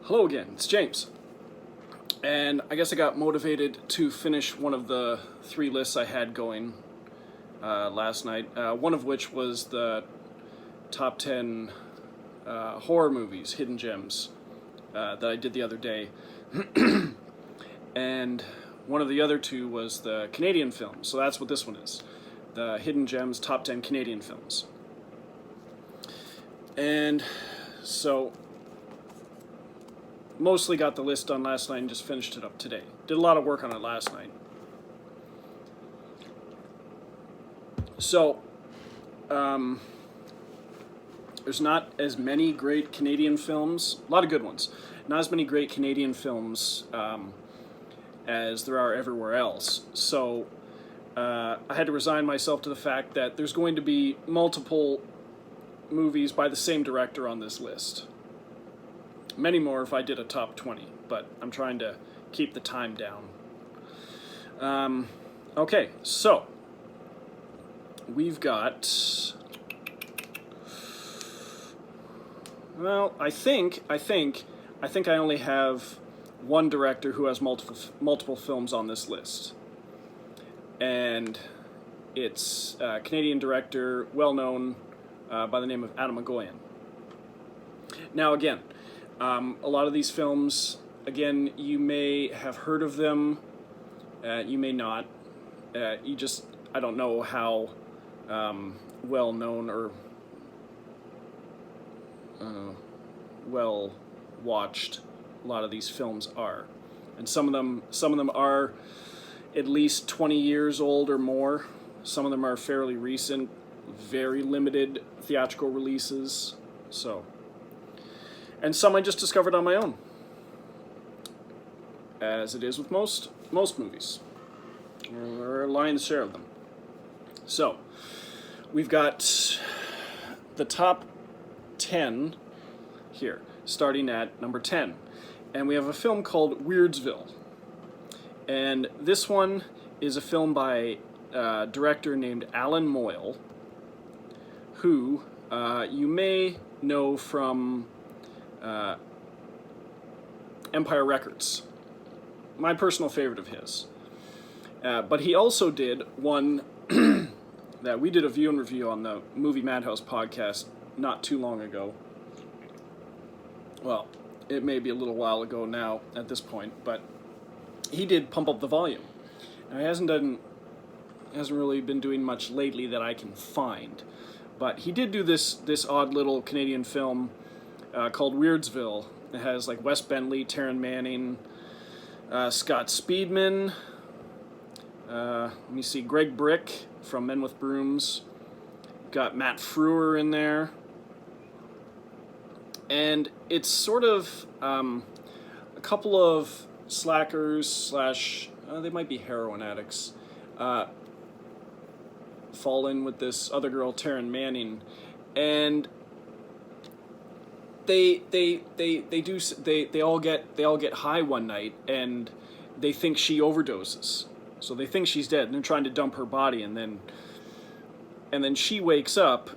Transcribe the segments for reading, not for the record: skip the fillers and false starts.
Hello again, it's James. And I guess I got motivated to finish one of the 3 lists I had going last night, one of which was the top 10 horror movies, hidden gems, that I did the other day. And one of the other 2 was the Canadian films, so that's what this one is. The Hidden Gems Top 10 Canadian Films. And so mostly got the list done last night and just finished it up today. Did a lot of work on it last night. So, there's not as many great Canadian films, a lot of good ones, not as many great Canadian films as there are everywhere else. So, I had to resign myself to the fact that there's going to be multiple movies by the same director on this list. Many more if I did a top 20, but I'm trying to keep the time down. Okay, so we've got. Well, I think I only have one director who has multiple films on this list, and it's a Canadian director, well known by the name of Adam McGoyan. Now, again. A lot of these films, again, you may have heard of them, you may not. I don't know how well known or well watched a lot of these films are, and some of them are at least 20 years old or more. Some of them are fairly recent, very limited theatrical releases. And some I just discovered on my own, as it is with most movies, or a lion's share of them. So, we've got the top 10 here, starting at number 10. And we have a film called Weirdsville. And this one is a film by a director named Alan Moyle, who you may know from Empire Records, my personal favorite of his. But he also did one that we did a view and review on the Movie Madhouse podcast not too long ago. Well, it may be a little while ago now at this point, but he did Pump Up the Volume. Now, he hasn't really been doing much lately that I can find, but he did do this odd little Canadian film called Weirdsville. It has like Wes Bentley, Taryn Manning, Scott Speedman, let me see, Greg Brick from Men with Brooms, got Matt Frewer in there, and it's sort of a couple of slackers / they might be heroin addicts fall in with this other girl, Taryn Manning, and they all get high one night, and they think she overdoses. So they think she's dead, and they're trying to dump her body, and then she wakes up.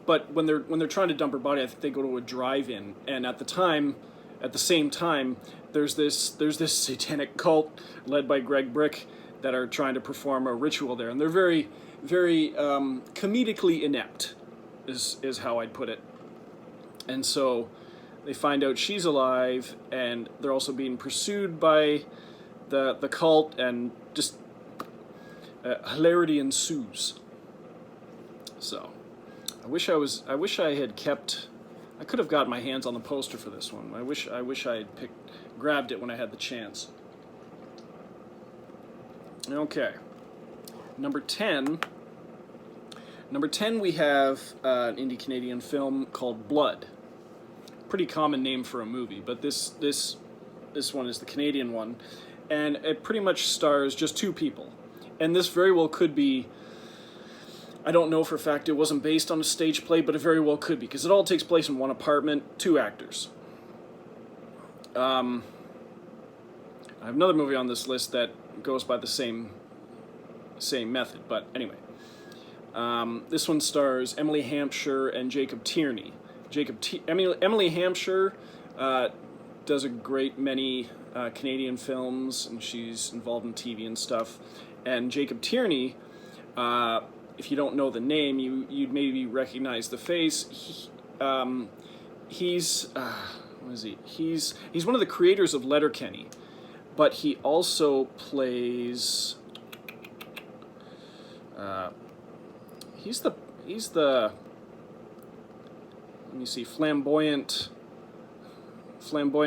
But when they're trying to dump her body, I think they go to a drive-in, and at the same time, there's this satanic cult led by Greg Brick that are trying to perform a ritual there, and they're very, very comedically inept, is how I'd put it. And so they find out she's alive, and they're also being pursued by the cult, and just hilarity ensues. So I wish I had kept. I could have got my hands on the poster for this one. I wish I had grabbed it when I had the chance. Okay, number 10. Number 10, we have an indie Canadian film called Blood. Pretty common name for a movie, but this one is the Canadian one, and it pretty much stars just 2 people. And this very well could be, I don't know for a fact it wasn't based on a stage play, but it very well could be, because it all takes place in one apartment, 2 actors. I have another movie on this list that goes by the same method, but anyway. This one stars Emily Hampshire and Jacob Tierney. Emily Hampshire does a great many Canadian films, and she's involved in TV and stuff. And Jacob Tierney, if you don't know the name, you'd maybe recognize the face. He's what is he? He's one of the creators of Letterkenny, but he also plays. He's the let me see, flamboyant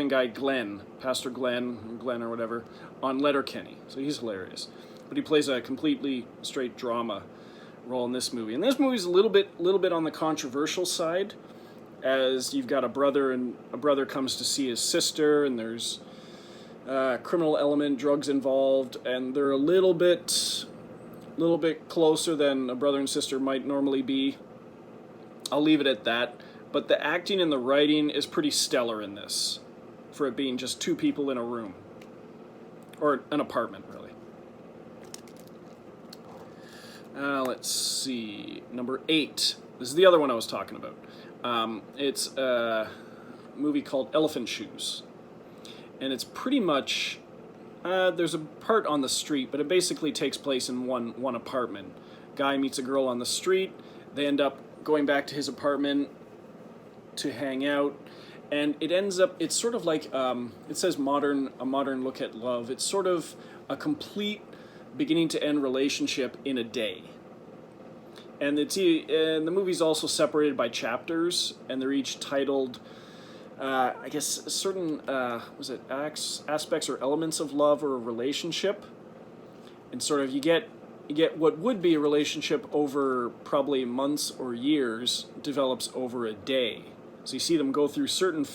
guy Glenn, Pastor Glenn or whatever, on Letterkenny. So he's hilarious. But he plays a completely straight drama role in this movie. And this movie's a little bit on the controversial side, as you've got a brother comes to see his sister, and there's criminal element, drugs involved, and they're a little bit closer than a brother and sister might normally be. I'll leave it at that. But the acting and the writing is pretty stellar in this, for it being just two people in a room. Or an apartment, really. Let's see. Number 8. This is the other one I was talking about. It's a movie called Elephant Shoes. And it's pretty much... there's a part on the street, but it basically takes place in one apartment. Guy meets a girl on the street. They end up going back to his apartment to hang out, and it's sort of like it says a modern look at love. It's sort of a complete beginning to end relationship in a day. And the movie's also separated by chapters, and they're each titled I guess certain aspects or elements of love or a relationship. And sort of you get what would be a relationship over probably months or years develops over a day. So you see them go through certain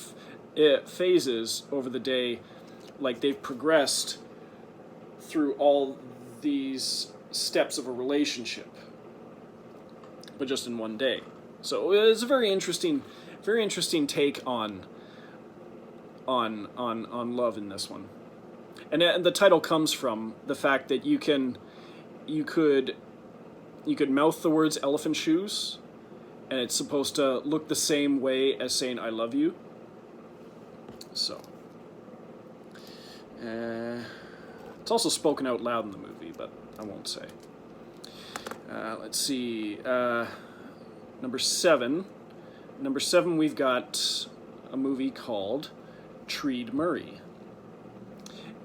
phases over the day, like they've progressed through all these steps of a relationship, but just in one day. So it's a very interesting take on love in this one. And the title comes from the fact that you could mouth the words elephant shoes, and it's supposed to look the same way as saying I love you. So it's also spoken out loud in the movie, but I won't say. Let's see. Number 7, we've got a movie called Treed Murray.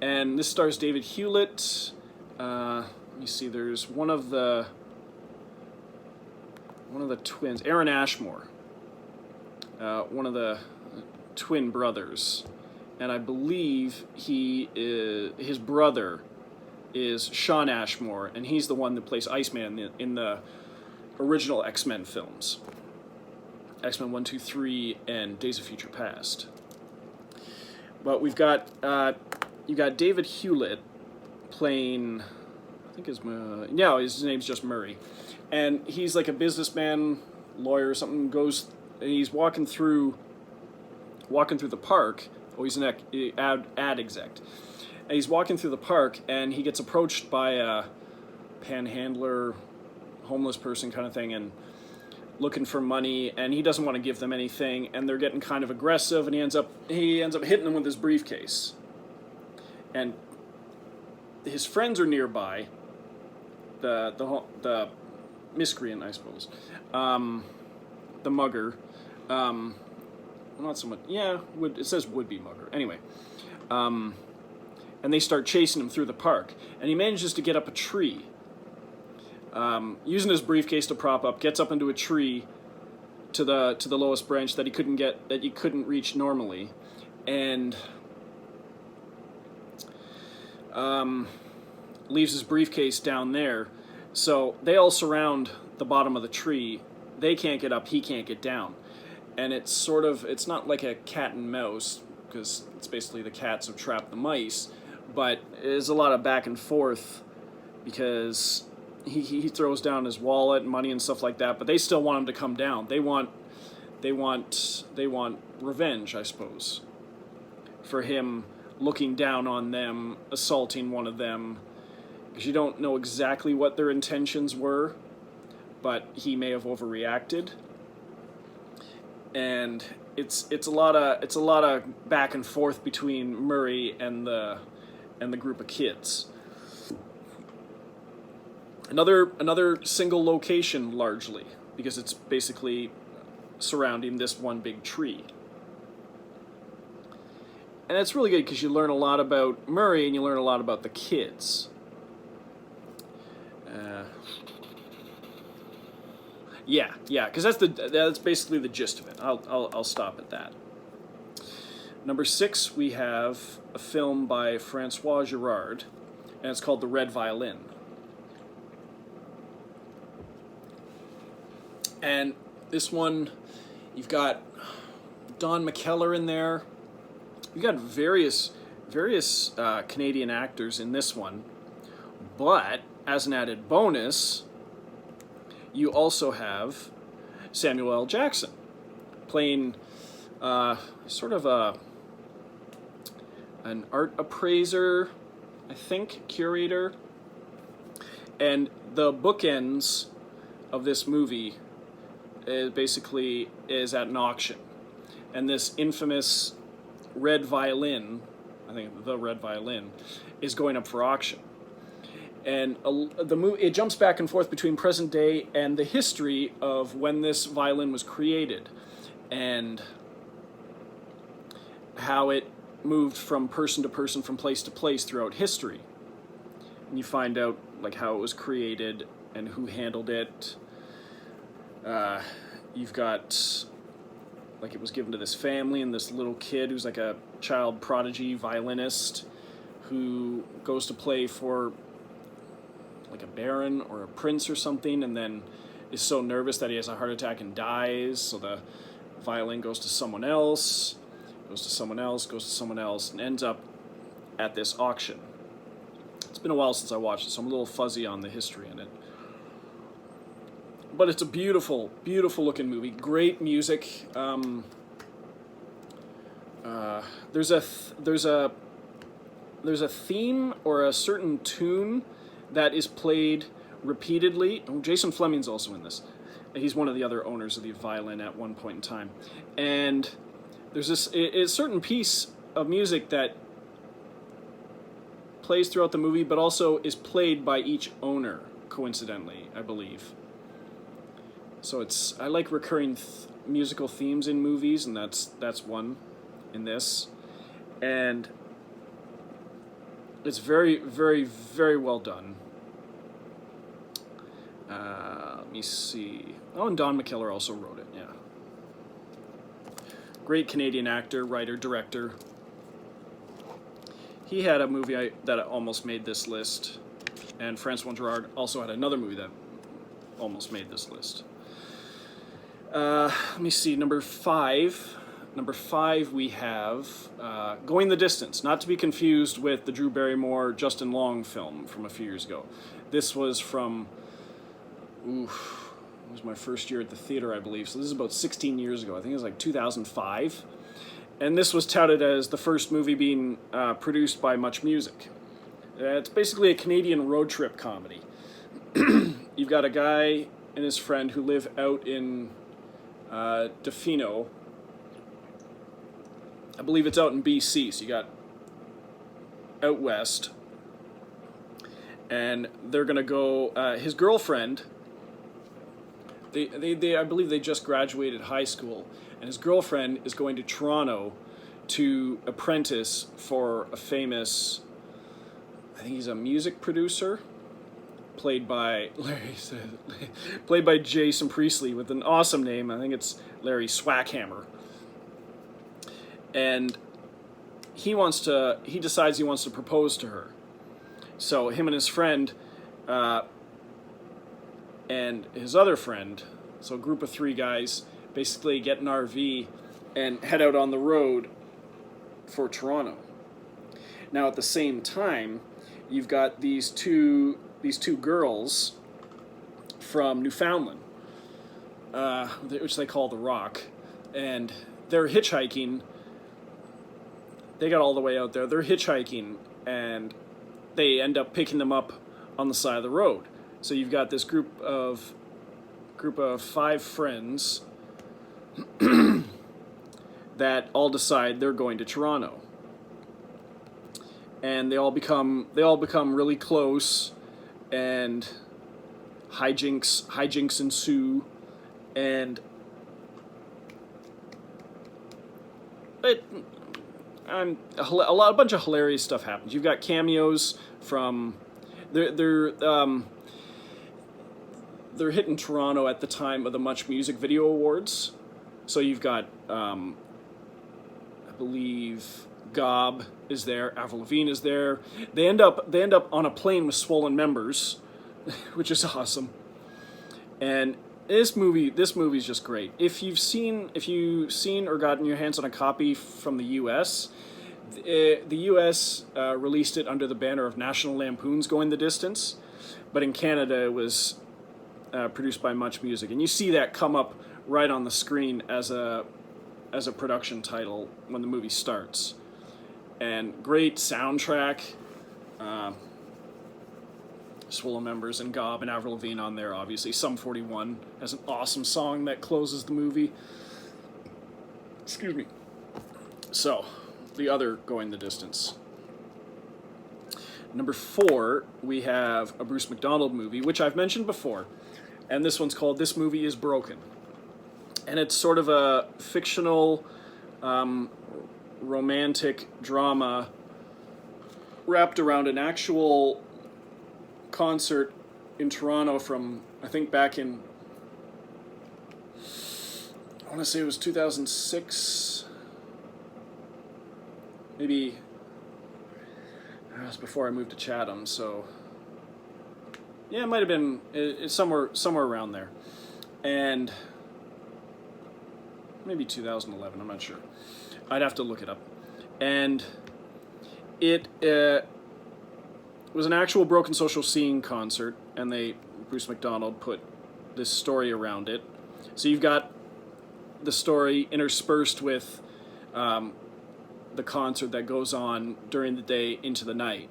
And this stars David Hewlett. Let me see, there's one of the twins, Aaron Ashmore, one of the twin brothers. And I believe his brother is Sean Ashmore, and he's the one that plays Iceman in the original X-Men films. X-Men 1, 2, 3, and Days of Future Past. But we've got you got David Hewlett playing, I think his name's just Murray, and he's like a businessman, lawyer or something. And he's walking through the park. Oh, he's an ad exec. And he's walking through the park, and he gets approached by a panhandler, homeless person kind of thing, and looking for money, and he doesn't want to give them anything, and they're getting kind of aggressive, and he ends up hitting them with his briefcase. And his friends are nearby, the miscreant, I suppose, the mugger, not so much, it says would-be mugger, anyway, and they start chasing him through the park, and he manages to get up a tree, using his briefcase to prop up, gets up into a tree to the lowest branch that he couldn't reach normally, and leaves his briefcase down there. So they all surround the bottom of the tree. They can't get up, he can't get down. And it's not like a cat and mouse, because it's basically the cats have trapped the mice, but there's a lot of back and forth, because he throws down his wallet and money and stuff like that, but they still want him to come down. They want revenge, I suppose, for him looking down on them, assaulting one of them, because you don't know exactly what their intentions were, but he may have overreacted. and it's a lot of back and forth between Murray and the group of kids. Another single location largely, because it's basically surrounding this one big tree. And it's really good because you learn a lot about Murray and you learn a lot about the kids. Yeah, because that's basically the gist of it. I'll stop at that. Number 6, we have a film by Francois Girard, and it's called The Red Violin. And this one, you've got Don McKellar in there. You've got various Canadian actors in this one, but as an added bonus, you also have Samuel L. Jackson playing sort of an art appraiser, I think, curator. And the bookends of this movie is at an auction. And this infamous Red Violin, I think the Red Violin, is going up for auction. And it jumps back and forth between present day and the history of when this violin was created, and how it moved from person to person, from place to place throughout history. And you find out like how it was created and who handled it. You've got like it was given to this family and this little kid who's like a child prodigy violinist who goes to play for like a baron or a prince or something, and then is so nervous that he has a heart attack and dies, so the violin goes to someone else, goes to someone else, goes to someone else, and ends up at this auction. It's been a while since I watched it, so I'm a little fuzzy on the history in it. But it's a beautiful, beautiful looking movie. Great music. There's a theme or a certain tune that is played repeatedly. Oh, Jason Fleming's also in this. He's one of the other owners of the violin at one point in time. And there's a certain piece of music that plays throughout the movie, but also is played by each owner, coincidentally, I believe. So I like recurring musical themes in movies, and that's one in this. And it's very, very, very well done. Let me see. Oh, and Don McKellar also wrote it, yeah. Great Canadian actor, writer, director. He had a movie that almost made this list, and Francois Girard also had another movie that almost made this list. Let me see, number 5. Number 5, we have Going the Distance, not to be confused with the Drew Barrymore, Justin Long film from a few years ago. This was from, it was my first year at the theater, I believe, so this is about 16 years ago. I think it was like 2005. And this was touted as the first movie being produced by Much Music. It's basically a Canadian road trip comedy. You've got a guy and his friend who live out in Defino. I believe it's out in BC, so you got out west. And they're going to go, his girlfriend, I believe they just graduated high school, and his girlfriend is going to Toronto to apprentice for a famous, I think he's a music producer, played by Jason Priestley with an awesome name. I think it's Larry Swackhammer. And he decides he wants to propose to her. So him and his friend and his other friend, so a group of 3 guys, basically get an RV and head out on the road for Toronto. Now at the same time, you've got these two girls from Newfoundland, which they call the Rock, and they're hitchhiking. They got all the way out there. They're hitchhiking, and they end up picking them up on the side of the road. So you've got this group of 5 friends that all decide they're going to Toronto, and they all become really close, and hijinks ensue, and a bunch of hilarious stuff happens. You've got cameos from they're hitting Toronto at the time of the Much Music Video Awards, so you've got I believe Gob is there, Avril Lavigne is there. They end up on a plane with Swollen Members, which is awesome. And this movie's just great. If you've seen or gotten your hands on a copy from the U.S., the U.S. Released it under the banner of National Lampoon's Going the Distance, but in Canada it was produced by Much Music, and you see that come up right on the screen as a production title when the movie starts. And great soundtrack. Swollen Members and Gob and Avril Lavigne on there, obviously. Sum 41 has an awesome song that closes the movie. Excuse me. So, the other Going the Distance. Number 4, we have a Bruce McDonald movie, which I've mentioned before. And this one's called This Movie Is Broken. And it's sort of a fictional romantic drama wrapped around an actual concert in Toronto from, I think, back in, I want to say it was 2006, maybe. That was before I moved to Chatham, so yeah, it might have been it's somewhere around there, and maybe 2011. I'm not sure. I'd have to look it up, and it was an actual Broken Social Scene concert, and Bruce McDonald put this story around it. So you've got the story interspersed with the concert that goes on during the day into the night,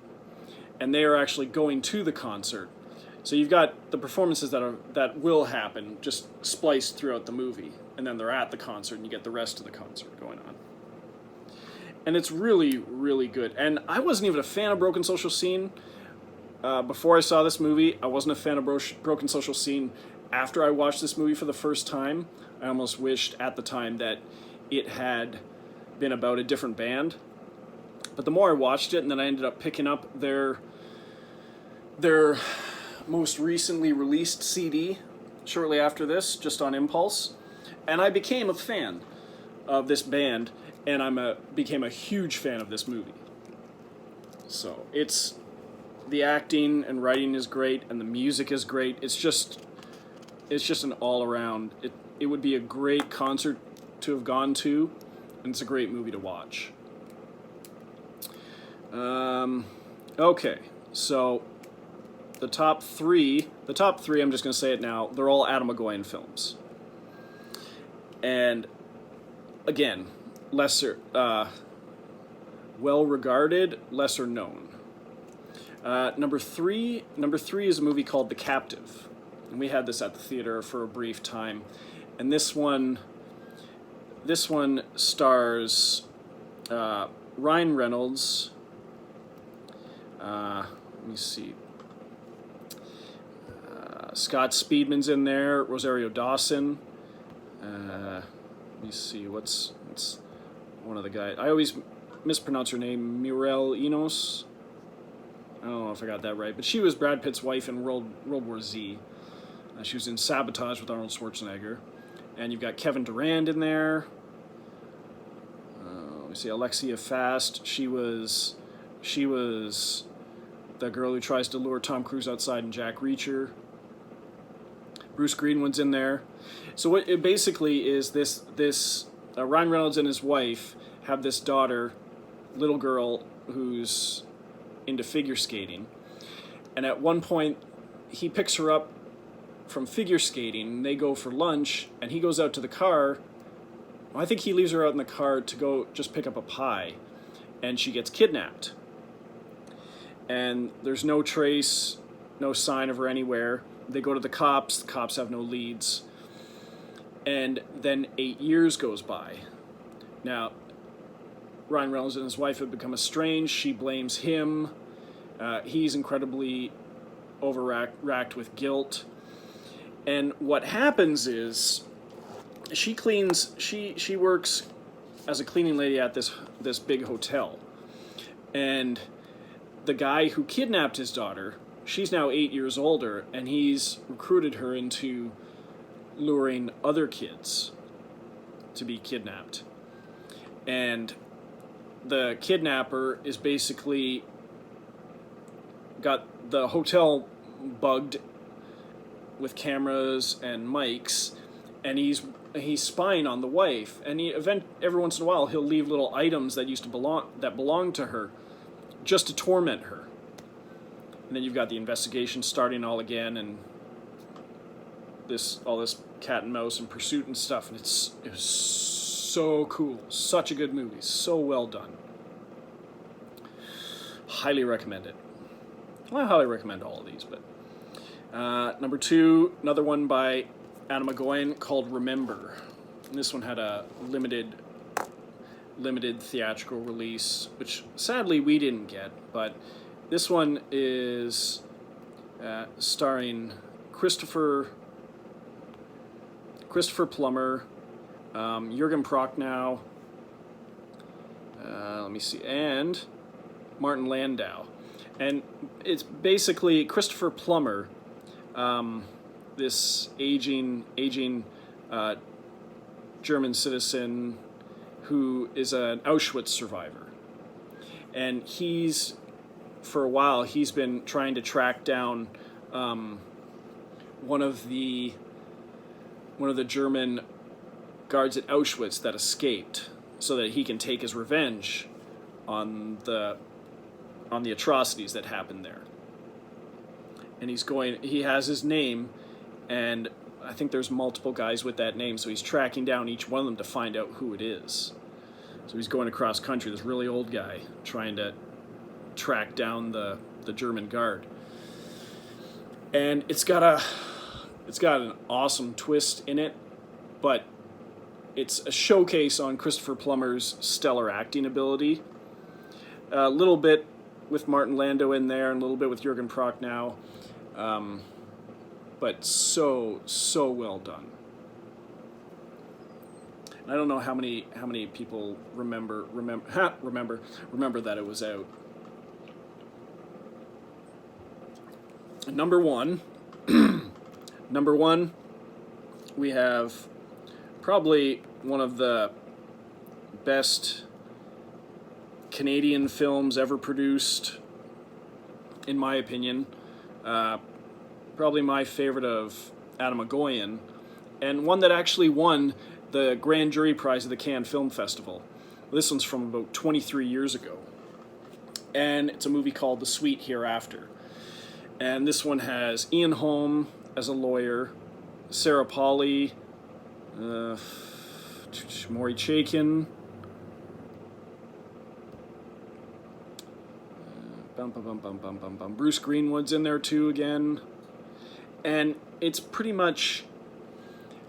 and they are actually going to the concert. So you've got the performances that will happen just spliced throughout the movie, and then they're at the concert, and you get the rest of the concert going on. And it's really, really good. And I wasn't even a fan of Broken Social Scene before I saw this movie. I wasn't a fan of Broken Social Scene after I watched this movie for the first time. I almost wished at the time that it had been about a different band. But the more I watched it, and then I ended up picking up their most recently released CD shortly after this, just on impulse, and I became a fan of this band, and became a huge fan of this movie. So the acting and writing is great, and the music is great. It's just an all around. It would be a great concert to have gone to, and it's a great movie to watch. Okay, so the top three, I'm just going to say it now, they're all Adam McGowan films. And again, lesser, well-regarded, lesser known. Number three is a movie called The Captive. And we had this at the theater for a brief time. And this one stars Ryan Reynolds. Let me see. Scott Speedman's in there. Rosario Dawson. Let me see. What's one of the guys? I always mispronounce her name. Mireille Enos. I don't know if I got that right, but she was Brad Pitt's wife in World War Z. She was in Sabotage with Arnold Schwarzenegger. And you've got Kevin Durand in there. Let me see. Alexia Fast. She was the girl who tries to lure Tom Cruise outside in Jack Reacher. Bruce Greenwood's in there. So what it basically is, this Ryan Reynolds and his wife have this daughter, little girl, who's into figure skating. And at one point, he picks her up from figure skating, and they go for lunch, and he goes out to the car. Well, I think he leaves her out in the car to go just pick up a pie, and she gets kidnapped. And there's no trace, no sign of her anywhere. They go to the cops have no leads. And then 8 years goes by. Now, Ryan Reynolds and his wife have become estranged. She blames him. He's incredibly overracked with guilt. And what happens is she works as a cleaning lady at this big hotel. And the guy who kidnapped his daughter, she's now 8 years older, and he's recruited her into luring other kids to be kidnapped. And the kidnapper is basically got the hotel bugged with cameras and mics, and he's spying on the wife. And every once in a while he'll leave little items that belong to her, just to torment her. And then you've got the investigation starting all again, and all this cat and mouse and pursuit and stuff. And it was so cool, such a good movie, so well done. Highly recommend it. Well, I highly recommend all of these, but number 2, another one by Adam McGowan called Remember. And this one had a limited theatrical release, which sadly we didn't get, but this one is starring Christopher Plummer, Jürgen Prochnow, let me see, and Martin Landau. And it's basically Christopher Plummer, this aging German citizen who is an Auschwitz survivor. And for a while, he's been trying to track down one of the German guards at Auschwitz that escaped, so that he can take his revenge on the atrocities that happened there. And he has his name, and I think there's multiple guys with that name, so he's tracking down each one of them to find out who it is. So he's going across country, this really old guy, trying to track down the German guard. And it's got an awesome twist in it, but it's a showcase on Christopher Plummer's stellar acting ability. A little bit with Martin Landau in there, and a little bit with Jürgen Prochnow, but so well done. And I don't know how many people remember that it was out. Number one, we have probably one of the best Canadian films ever produced, in my opinion. Probably my favorite of Adam McGowan, and one that actually won the Grand Jury Prize of the Cannes Film Festival. This one's from about 23 years ago. And it's a movie called The Sweet Hereafter. And this one has Ian Holm as a lawyer, Sarah Polley, Maury Chaykin, Bruce Greenwood's in there too again. And it's pretty much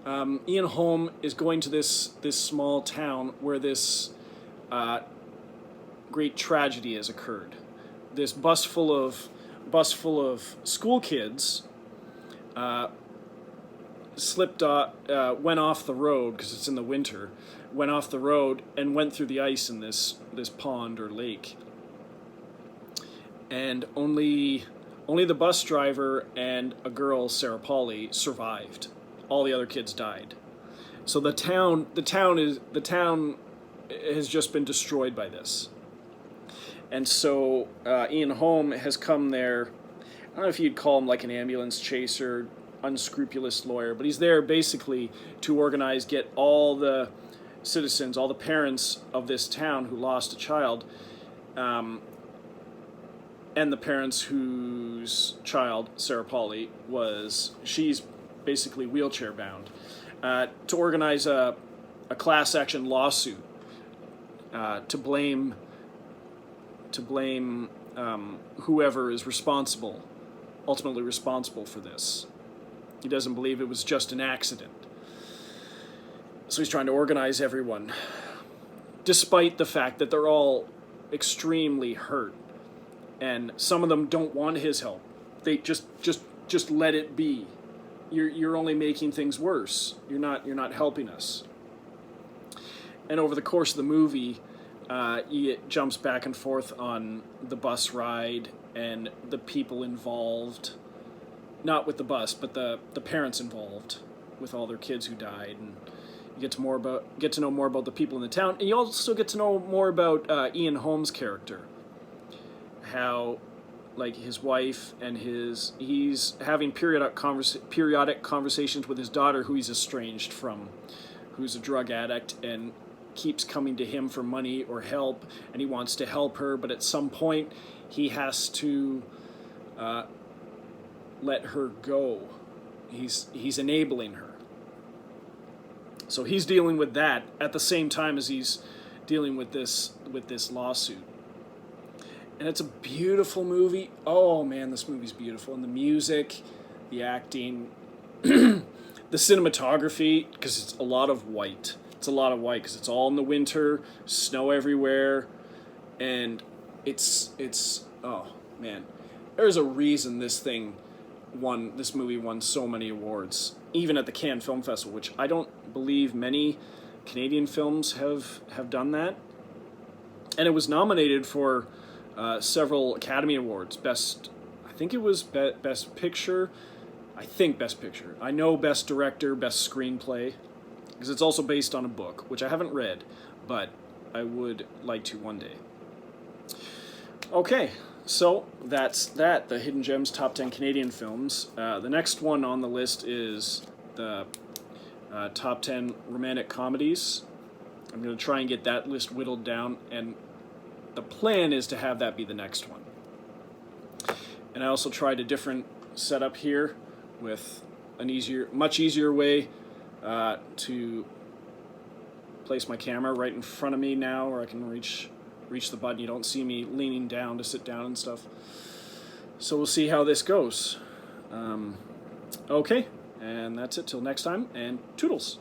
Ian Holm is going to this small town where this great tragedy has occurred. This bus full of school kids went off the road because it's in the winter. Went off the road and went through the ice in this pond or lake. And only the bus driver and a girl, Sarah Polley, survived. All the other kids died. So the town has just been destroyed by this. And so Ian Holm has come there. I don't know if you'd call him like an ambulance chaser, unscrupulous lawyer, but he's there basically to get all the citizens, all the parents of this town who lost a child, and the parents whose child, Sarah Polley, she's basically wheelchair bound, to organize a class action lawsuit to blame whoever is ultimately responsible for this. He doesn't believe it was just an accident. So he's trying to organize everyone. despite the fact that they're all extremely hurt, and some of them don't want his help. They just let it be. You're only making things worse. You're not helping us. And over the course of the movie, it jumps back and forth on the bus ride and the people involved, not with the bus, but the parents involved with all their kids who died, and you get to know more about the people in the town, and you also get to know more about Ian Holmes' character, how like his wife and he's having periodic conversations with his daughter, who he's estranged from, who's a drug addict and keeps coming to him for money or help, and he wants to help her, but at some point he has to let her go. He's enabling her. So he's dealing with that at the same time as he's dealing with this lawsuit. And it's a beautiful movie. Oh man, this movie's beautiful. And the music, the acting, the cinematography, because it's a lot of white. It's a lot of white because it's all in the winter, snow everywhere, and it's oh man, there's a reason this movie won so many awards, even at the Cannes Film Festival, which I don't believe many Canadian films have done that. And it was nominated for several Academy Awards. Best Picture. I know Best Director, Best Screenplay, because it's also based on a book, which I haven't read, but I would like to one day. Okay, so that's that, the Hidden Gems Top 10 Canadian Films. The next one on the list is the Top 10 Romantic Comedies. I'm going to try and get that list whittled down, and the plan is to have that be the next one. And I also tried a different setup here with much easier way to place my camera right in front of me now, where I can reach the button. You don't see me leaning down to sit down and stuff. So we'll see how this goes. Okay, and that's it till next time, and toodles.